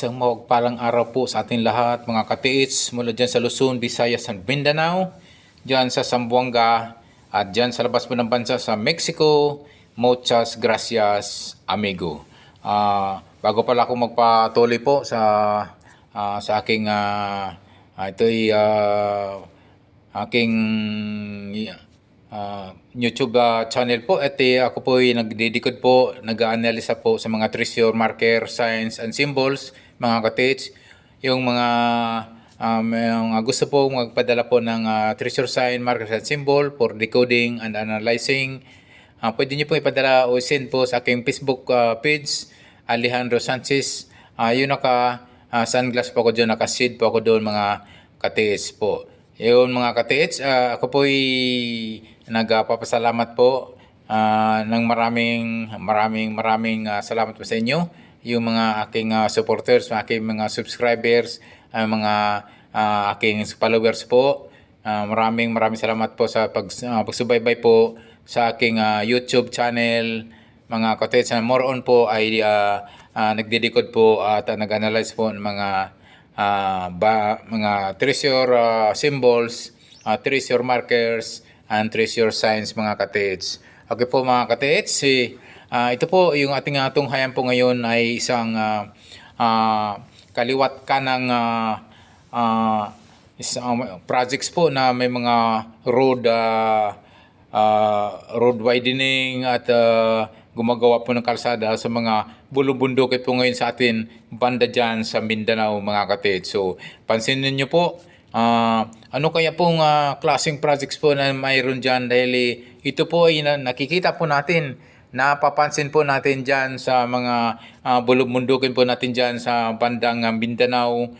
Isang mapagpalang araw po sa ating lahat mga katiits mula dyan sa Luzon, Visayas at Mindanao, dyan sa Zamboanga at dyan sa labas po ng bansa sa Mexico. Muchas gracias, amigo. Bago pala ako magpatuloy po sa aking aking YouTube channel po at ako po ay nagdedicode po, nag-aanalisa po sa mga treasure, marker, signs, and symbols, mga katiits. Yung mga gusto po magpadala po ng treasure sign, marker, and symbol for decoding and analyzing, pwede nyo po ipadala o send po sa aking Facebook page, Alejandro Sanchez. Yung sunglass po ako doon, naka-seed po ako doon, mga katiits po. Yun mga katiits, ako po ay nagpapasalamat po ng maraming salamat po sa inyo, yung mga aking supporters, aking mga subscribers, mga aking followers po. Maraming salamat po sa pagsubaybay po sa aking YouTube channel, mga katiits. More on po ay nagdedecode po at nag-analyze po ng mga treasure symbols, treasure markers, and treasure signs, mga katiits. Okay po mga katiits, ito po yung ating tunghayan po ngayon ay isang kaliwat kanang projects po na may mga road widening at gumagawa po ng kalsada sa mga bulubundukin po ngayon sa atin banda dyan sa Mindanao, mga katiits. So pansinin nyo po, ano kaya pong klaseng projects po na mayroon dyan, dahil ito po ay nakikita po natin, napapansin po natin dyan sa mga bulubundukin po natin dyan sa bandang Mindanao,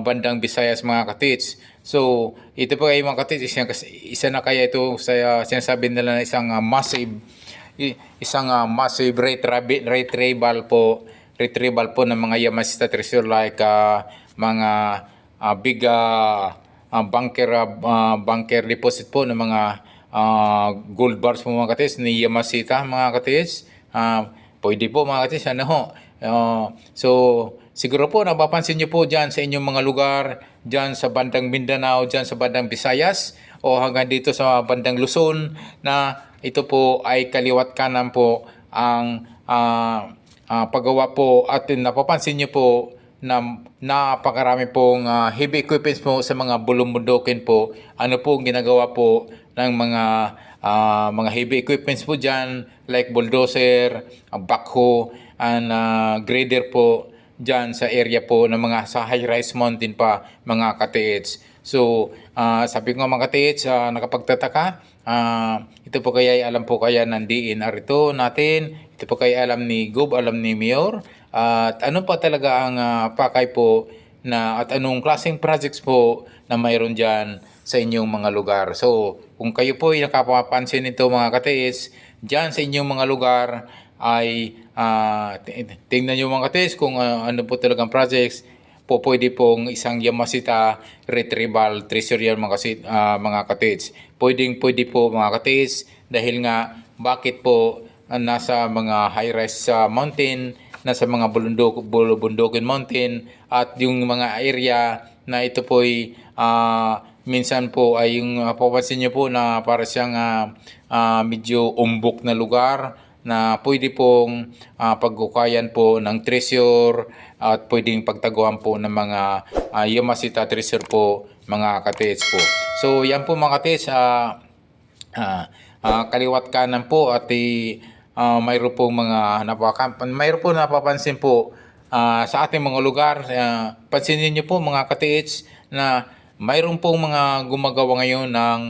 bandang Visayas, mga katiits. So ito po ay mga katiits, isa na kaya ito sa sinasabi nila na isang massive retrieval po ng mga Yamashita treasure, like mga big bunker deposit po ng mga gold bars po, mga katiits, ni Yamashita, mga katiits. Pwede po, mga katiits, so siguro po napapansin nyo po dyan sa inyong mga lugar, dyan sa bandang Mindanao, dyan sa bandang Visayas, o hanggang dito sa bandang Luzon, na ito po ay kaliwat kanan po ang paggawa po, at napapansin nyo po na napakarami pong heavy equipments po sa mga bulubundukin po. Ano po ginagawa po ng mga heavy equipments po dyan, like bulldozer, backhoe, and grader po dyan sa area po ng mga sa high-rise mountain pa, mga katiits. So sabi ko mga katiits, nakapagtataka, ito po kaya ay alam po kaya ng DNR ito natin, ito po kaya alam ni Gob, alam ni Mayor, at ano pa talaga ang pakay po na, at anong klaseng projects po na mayroon dyan sa inyong mga lugar. So kung kayo po ay nakapapansin nito, mga katiits, dyan sa inyong mga lugar ay tingnan nyo, mga katiits, kung ano po talagang projects po pwede pong isang Yamashita retrieval treasure yan, mga katiits. Pwede po, mga katiits, dahil nga bakit po nasa mga high-rise mountain, nasa mga bulubundukin mountain, at yung mga area na ito po ay minsan po ay yung papansin nyo po na para siyang medyo umbok na lugar, na pwede pong pagkukayan po ng treasure at pwedeng pagtaguan po ng mga Yamashita treasure po, mga katiits po. So yan po, mga katiits, kaliwat kanan po, at mayroon pong mayroon po napapansin po sa ating mga lugar. Pansinin niyo po, mga katiits, na mayroon pong mga gumagawa ngayon ng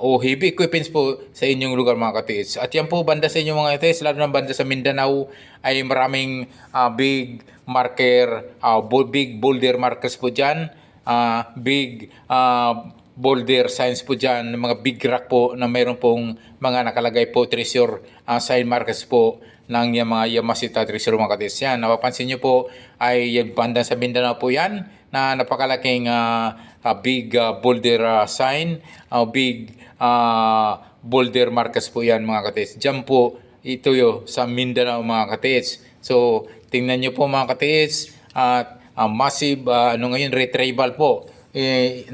heavy equipments po sa inyong lugar, mga katiits. At yan po banda sa inyong mga katiits, lalo na banda sa Mindanao, ay maraming big marker, big boulder markers po dyan, big boulder signs po dyan, mga big rock po na mayroon pong mga nakalagay po treasure sign markers po ng mga Yamashita treasure, mga katiits. Yan, napapansin nyo po, ay yan banda sa Mindanao po yan, na napakalaking big boulder sign, big boulder markers po yan, mga katiits. Diyan po ito sa Mindanao, mga katiits. So tingnan nyo po, mga katiits, at massive retrieval po.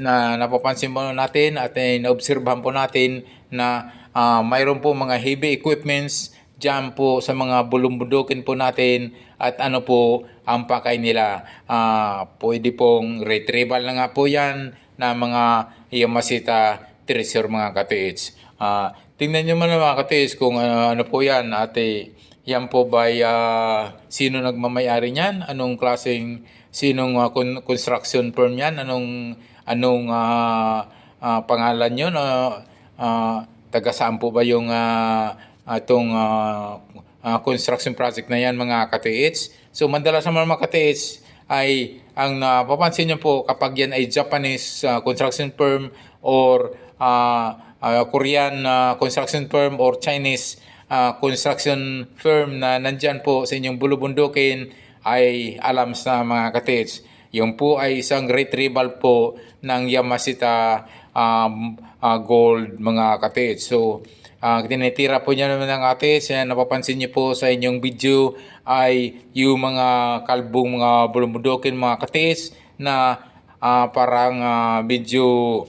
Na napapansin mo natin at naobserbahan po natin na mayroon po mga heavy equipments dyan po sa mga bulumbudukin po natin at ano po ang pakay nila. Pwede pong retrieval na nga po yan na mga Yamashita treasure mga katiits. Tingnan nyo man mga katiits kung ano po yan ate. Yan po ba sino nagmamayari niyan? Anong klaseng sinong construction firm yan? Anong pangalan yun? Taga saan po ba yung itong construction project na yan mga katiits? So madalas naman mga katiits ay ang napapansin nyo po kapag yan ay Japanese construction firm or Korean construction firm or Chinese construction firm na nandyan po sa inyong bulubundukin ay alam sa mga katiits. Yung po ay isang retrieval po ng Yamashita gold mga katiits. So tinitira po niya naman ng katiits. Napapansin niyo po sa inyong video ay yung mga kalbong mga bulubundukin mga katiits na parang medyo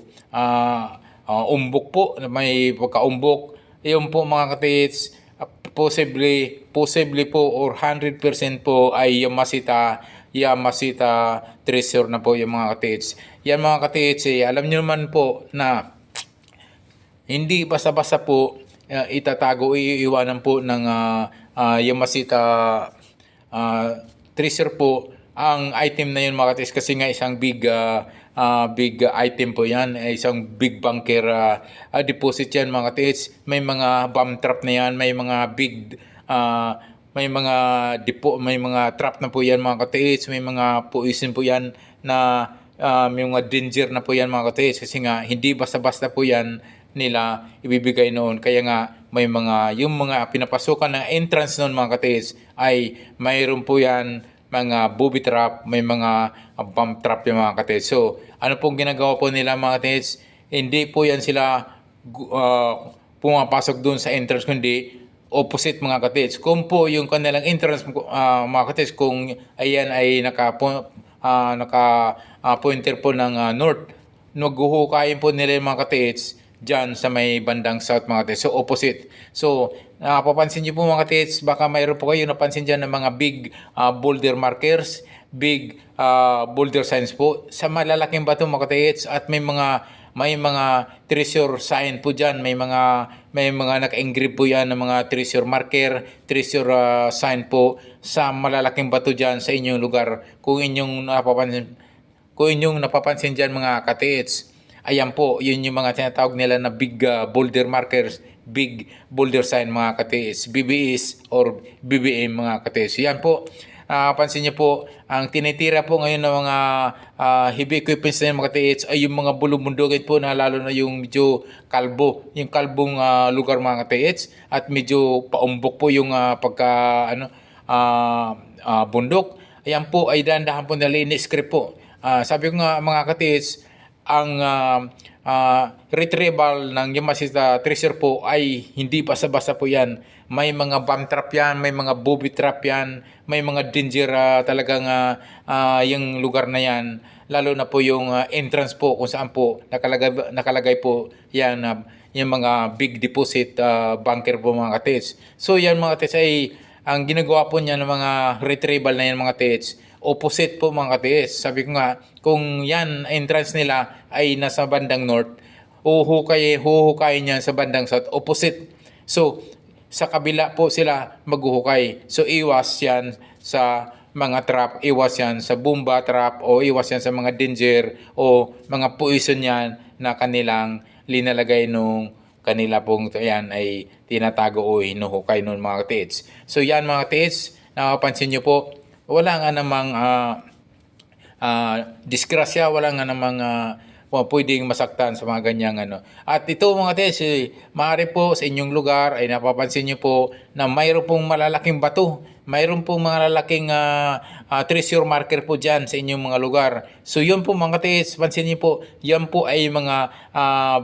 umbok po, may pagkaumbok. Yung po mga katiits, possibly po or 100% po ay Yamashita treasure na po yung mga katiits. Yan mga katiits, alam niyo naman po na hindi basta-basta po itatago, iiwanan po ng Yamashita treasure po ang item na yun mga katiits kasi nga isang big item po yan, isang big bunker deposit yan mga katiits. May mga bomb trap na yan, may mga big may mga trap na po yan mga katiits, may mga poison po yan na may mga danger na po yan mga katiits kasi nga hindi basta-basta po yan nila ibibigay noon. Kaya nga may yung mga pinapasukan ng entrance noon mga katiits ay mayroon po yan mga booby trap, may mga bomb trap yung mga katiits. So ano pong ginagawa po nila mga katiits? Hindi po yan sila pumapasok doon sa entrance kundi opposite mga katiits. Kung po yung kanilang entrance mga katiits, kung ayan ay naka-pointer po ng north, naghuhukayin po nila yung mga katiits dyan sa may bandang south mga katiits. So opposite. So napapansin niyo po mga katiits, baka mayroon po kayo napansin dyan ng mga big boulder markers, big boulder signs po sa malalaking bato mga katiits at may mga treasure sign po dyan, may mga naka-engrave po yan ng mga treasure marker, treasure sign po sa malalaking bato dyan sa inyong lugar. Kung inyong napapansin dyan mga katiits, ayan po, yun yung mga tinatawag nila na big boulder markers, big boulder sign mga katiits, BBS or BBM mga katiits. Yan po, pansin niyo po, ang tinitira po ngayon ng mga heavy equipments na mga katiits ay yung mga bulubundukin po na lalo na yung medyo kalbo, yung kalbong lugar mga katiits at medyo paumbok po yung bundok. Ayan po ay dahan-dahan po nalinis script po. Sabi ko nga mga katiits, ang retrieval ng Yamashita treasure po ay hindi basta-basta po yan. May mga bomb trap yan, may mga booby trap yan, may mga danger talagang yung lugar na yan. Lalo na po yung entrance po kung saan po nakalagay po yan, yung mga big deposit bunker po mga katiits. So yan mga katiits ay ang ginagawa po niya ng mga retrieval na yan mga katiits, opposite po mga katiits. Sabi ko nga, kung yan entrance nila ay nasa bandang north, huhukayin yan sa bandang south, opposite. So, sa kabila po sila maghuhukay. So, iwas yan sa mga trap, iwas yan sa bomba trap, o iwas yan sa mga danger, o mga poison yan na kanilang linalagay nung kanila pong yan ay tinatago o hinuhukay nung mga katiits. So, yan mga katiits, napapansin nyo po, wala nga namang disgrasya, wala nga namang pwedeng masaktan sa mga ganyang ano. At ito mga katiits, maaari po sa inyong lugar ay napapansin nyo po na mayroon pong malalaking bato, mayroon pong mga lalaking treasure marker po dyan sa inyong mga lugar. So yun po mga katiis, pansin niyo po, yan po ay mga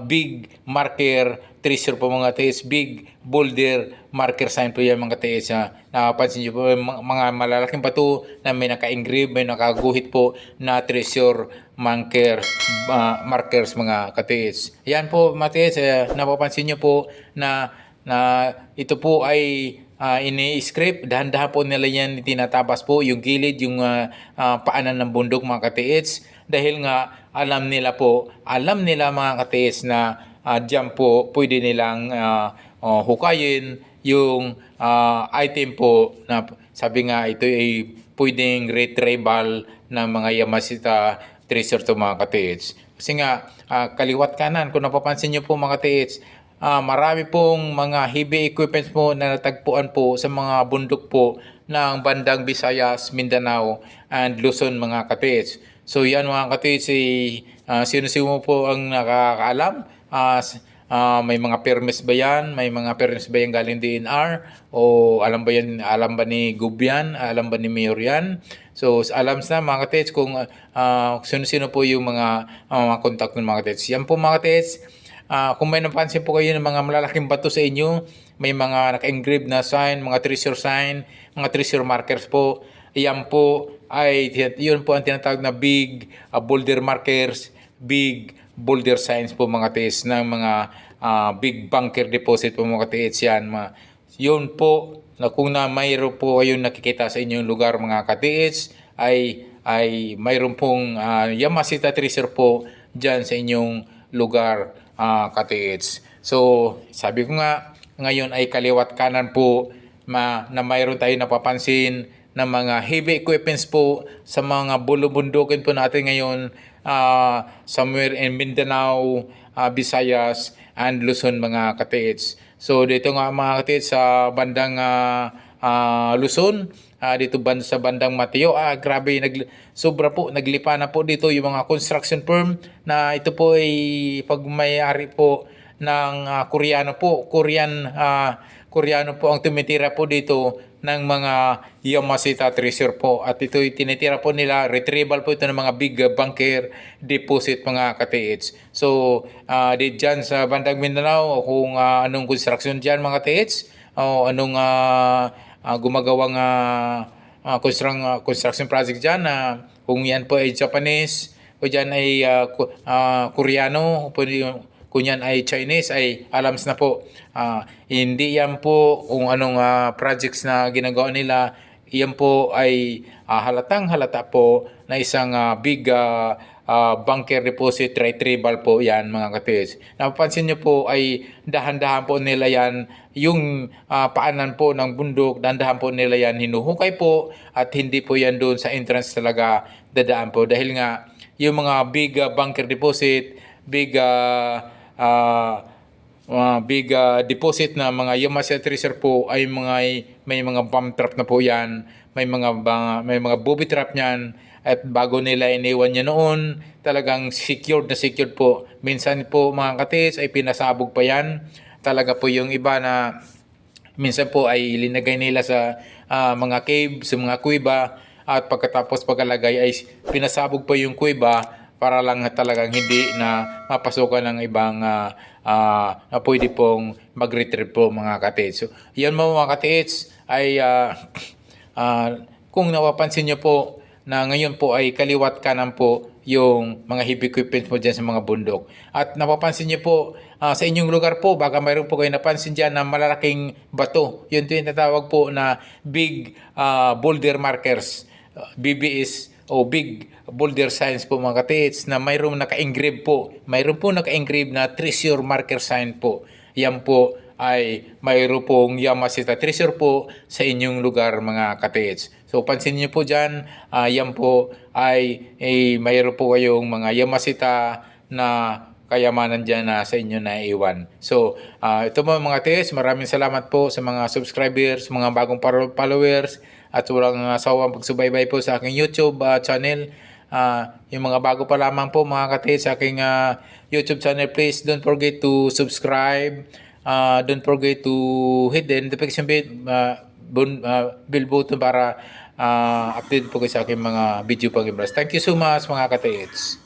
big marker treasure po mga katiis, big boulder marker sign po yan mga katiis. Napansin niyo po mga malalaking bato na may naka-engrave, may nakaguhit po na treasure markers mga katiis. Yan po mga katiis, napapansin niyo po na ito po ay ini-script, dahan-dahan po nila yan tinatabas po yung gilid, yung paanan ng bundok mga katiits, dahil nga alam nila mga katiits na diyan po pwede nilang hukayin yung item po na sabi nga ito ay pwedeng retrieval ng mga Yamashita treasure to mga katiits. Kasi nga kaliwat kanan, kung napapansin nyo po mga katiits, marami pong mga heavy equipments po na natagpuan po sa mga bundok po ng bandang Visayas, Mindanao, and Luzon mga katiits. So yan mga katiits, sino-sino po ang nakakaalam? May mga permis ba yan? May mga permis ba yan galing DNR? O alam ba ni Gubian? Alam ba ni Mayor yan? So alam na mga katiits kung sino-sino po yung mga contact ng mga katiits. Yan po mga katiits. Kung may napansin po kayo ng mga malalaking bato sa inyo, may mga naka-engrave na sign, mga treasure sign, mga treasure markers po. Yan po ay yun po ang tinatawag na big boulder markers, big boulder signs po mga katiits ng mga big bunker deposit po mga katiits yan. Yun po na kung mayroon po kayong nakikita sa inyong lugar mga katiits ay mayroon pong Yamashita treasure po dyan sa inyong lugar katiits. So sabi ko nga ngayon ay kaliwat kanan po na mayroon tayo napapansin na mga heavy equipments po sa mga bulubundukin po natin ngayon somewhere in Mindanao, Visayas, and Luzon mga katiits. So dito nga mga katiits sa bandang Luzon, dito sa bandang Mateo, grabe sobra po, naglipa na po dito yung mga construction firm na ito po ay pagmayari po ng Koreano po ang tumitira po dito ng mga Yamashita treasure po, at ito tinitira po nila, retrieval po ito ng mga big bunker deposit mga katiits. So dyan sa bandang Mindanao, kung anong construction dyan mga katiits, o anong gumagawang construction project dyan, kung yan po ay Japanese, kung dyan ay Koreano, kung yan ay Chinese, ay alams na po. Hindi yan po kung anong projects na ginagawa nila, yan po ay halatang halata po na isang big bunker deposit retrieval po yan mga katiits. Napapansin nyo po ay dahan-dahan po nila yan, yung paanan po ng bundok, dahan-dahan po nila yan hinuhukay po, at hindi po yan doon sa entrance talaga dadaan po. Dahil nga yung mga big bunker deposit, big deposit na mga Yamashita treasure po ay may mga bomb trap na po yan, may mga booby trap niyan, at bago nila iniwan niya noon, talagang secured po. Minsan po mga katiits ay pinasabog pa yan. Talaga po yung iba na minsan po ay linagay nila sa mga cave, sa mga kuweba, at pagkatapos pagkalagay ay pinasabog pa yung kuweba para lang talagang hindi na mapasukan ng ibang na pwede pong mag-retrieve po mga katiits. So, yan mga katiits ay kung napapansin nyo po na ngayon po ay kaliwat kanan po yung mga heavy equipment mo dyan sa mga bundok. At napapansin nyo po sa inyong lugar po, baka mayroon po kayo napansin dyan na malalaking bato. Yun yung tinatawag po na big boulder markers, BBS o big boulder signs po mga katiits, na mayroong naka-engrave po. Mayroon po naka-engrave na treasure marker sign po. Yan po ay mayroon pong Yamashita treasure po sa inyong lugar mga katiits. So pansin niyo po dyan, yan po ay mayroon po kayong mga Yamashita na kayamanan dyan na sa inyo na iwan. So ito mga katiits, maraming salamat po sa mga subscribers, mga bagong followers, at walang sawang pagsubaybay po sa aking YouTube channel. Yung mga bago pa lamang po mga katiits sa aking YouTube channel, please don't forget to subscribe. Don't forget to hit the notification bell button para update po kayo sa aking mga video pag-ibras. Thank you so much mga katiits.